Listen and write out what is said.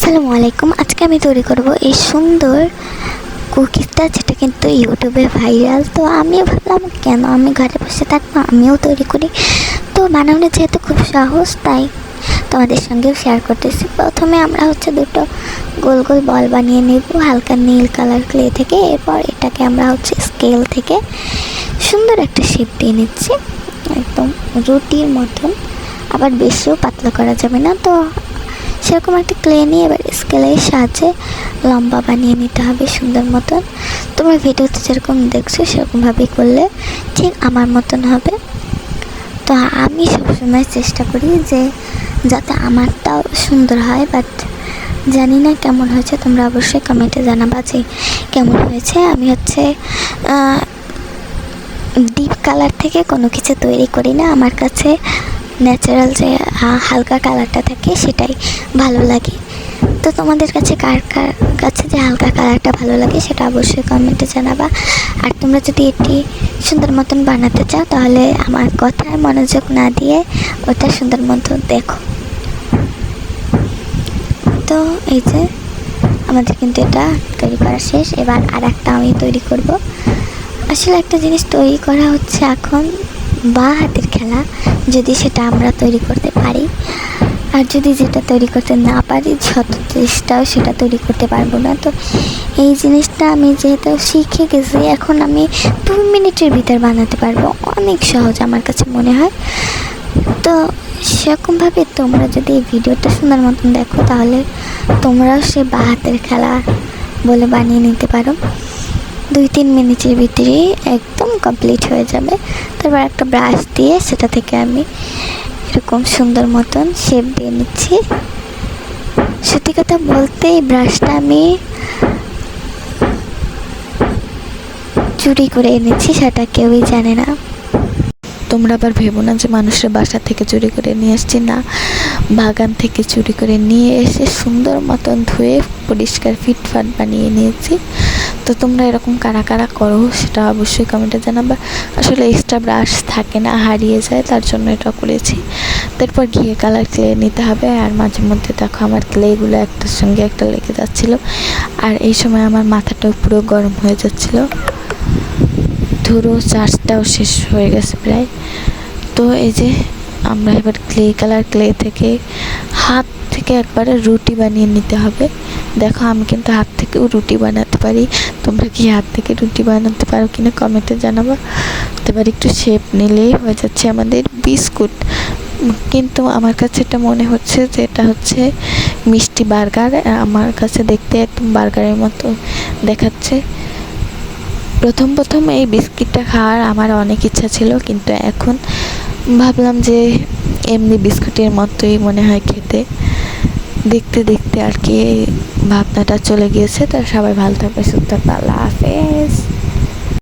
আসসালামু আলাইকুম। আজকে আমি তৈরি করব এই সুন্দর কুকিজটা, যেটা কিন্তু ইউটিউবে ভাইরাল। তো আমি ভাবলাম কেন আমি ঘরে বসে থাকবো, আমিও তৈরি করি। তো বানানো যেহেতু খুব সহজ, তাই তোমাদের সঙ্গেও শেয়ার করতেছি। প্রথমে আমরা দুটো গোল গোল বল বানিয়ে নেব হালকা নীল কালার ক্লে থেকে। এরপর এটাকে আমরা স্কেল থেকে সুন্দর একটা শেপ দিয়ে নিচ্ছি, একদম রুটির মতন। আবার বেশিও পাতলা করা যাবে না। তো সেরকম একটা ক্লে নিয়ে এবার স্কেলের সাহায্যে লম্বা বানিয়ে নিতে হবে সুন্দর মতন। তোমরা ভিডিওতে যেরকম দেখছো সেরকমভাবেই করলে ঠিক আমার মতন হবে। তো আমি সবসময় চেষ্টা করি যে যাতে আমারটাও সুন্দর হয়, বাট জানি না কেমন হয়েছে। তোমরা অবশ্যই কমেন্টে জানাবা যে কেমন হয়েছে। আমি ডিপ কালার থেকে কোনো কিছু তৈরি করি না। আমার কাছে ন্যাচারাল যে হালকা কালারটা থাকে সেটাই ভালো লাগে। তো তোমাদের কাছে কার কার কাছে যে হালকা কালারটা ভালো লাগে সেটা অবশ্যই কমেন্টে জানাবা। আর তোমরা যদি এটি সুন্দর মতন বানাতে চাও তাহলে আমার কথায় মনোযোগ না দিয়ে ওটা সুন্দর মতন দেখো। তো এই যে আমাদের কিন্তু এটা তৈরি করা শেষ। এবার আর একটা আমি তৈরি করব। আসলে একটা জিনিস তৈরি করা এখন বা হাতের খেলা, যদি সেটা আমরা তৈরি করতে পারি। আর যদি যেটা তৈরি করতে না পারি, যত চেষ্টাও সেটা তৈরি করতে পারবো না। তো এই জিনিসটা আমি যেহেতু শিখে গেছি, এখন আমি 2 মিনিটের ভিতর বানাতে পারবো। অনেক সহজ আমার কাছে মনে হয়। তো সেরকমভাবে তোমরা যদি এই ভিডিওটা সুন্দর মতন দেখো তাহলে তোমরাও সে বা হাতের খেলা বলে বানিয়ে নিতে পারো। 2-3 মিনিটের ভিতরেই একদম কমপ্লিট হয়ে যাবে। তারপর একটা ব্রাশ দিয়ে সেটা থেকে আমি এরকম সুন্দর মতন শেপ দিয়ে নিচ্ছি। সত্যি কথা বলতে এই ব্রাশটা আমি চুরি করে এনেছি, সেটা কেউই জানে না। তোমরা আবার ভেবো না যে মানুষের বাসা থেকে চুরি করে নিয়ে আসছি, না, বাগান থেকে চুরি করে নিয়ে এসে সুন্দর মতন ধুয়ে পরিষ্কার ফিটফাট বানিয়ে নিয়েছি। তো তোমরা এরকম কারা কারা করো সেটা অবশ্যই কমেন্টে জানাবা। আসলে এক্সট্রা ব্রাশ থাকে না, হারিয়ে যায়, তার জন্য এটা করেছি। তারপর ঘিয়ে কালার ক্লে নিতে হবে। আর মাঝে মধ্যে দেখো আমার ক্লেগুলো একটার সঙ্গে একটা লেগে যাচ্ছিলো। আর এই সময় আমার মাথাটাও পুরো গরম হয়ে যাচ্ছিলো। ধরো চার্জটাও শেষ হয়ে গেছে প্রায়। তো এই যে আমরা এবার ক্লে থেকে হাত থেকে একবারে রুটি বানিয়ে নিতে হবে। দেখো আমি কিন্তু হাত থেকেও রুটি বানাতে পারি। তোমরা কি হাত থেকে রুটি বানাতে পারো কিনা কমেন্টে জানাবো। তো এবার একটু শেপ নিলেই হয়ে যাচ্ছে আমাদের বিস্কুট। কিন্তু আমার কাছে এটা মনে হচ্ছে যে এটা মিষ্টি বার্গার। আমার কাছে দেখতে একদম বার্গারের মতো দেখাচ্ছে। প্রথম এই বিস্কিটটা খাওয়ার আমার অনেক ইচ্ছা ছিল, কিন্তু এখন ভাবলাম যে এমনি বিস্কুটের মতোই মনে হয় খেতে। দেখতে দেখতে আর কি ভাবনাটা চলে গিয়েছে। তো সবাই ভালো থাকবে, সুস্থ থাকবে। আল্লাহ হাফেজ।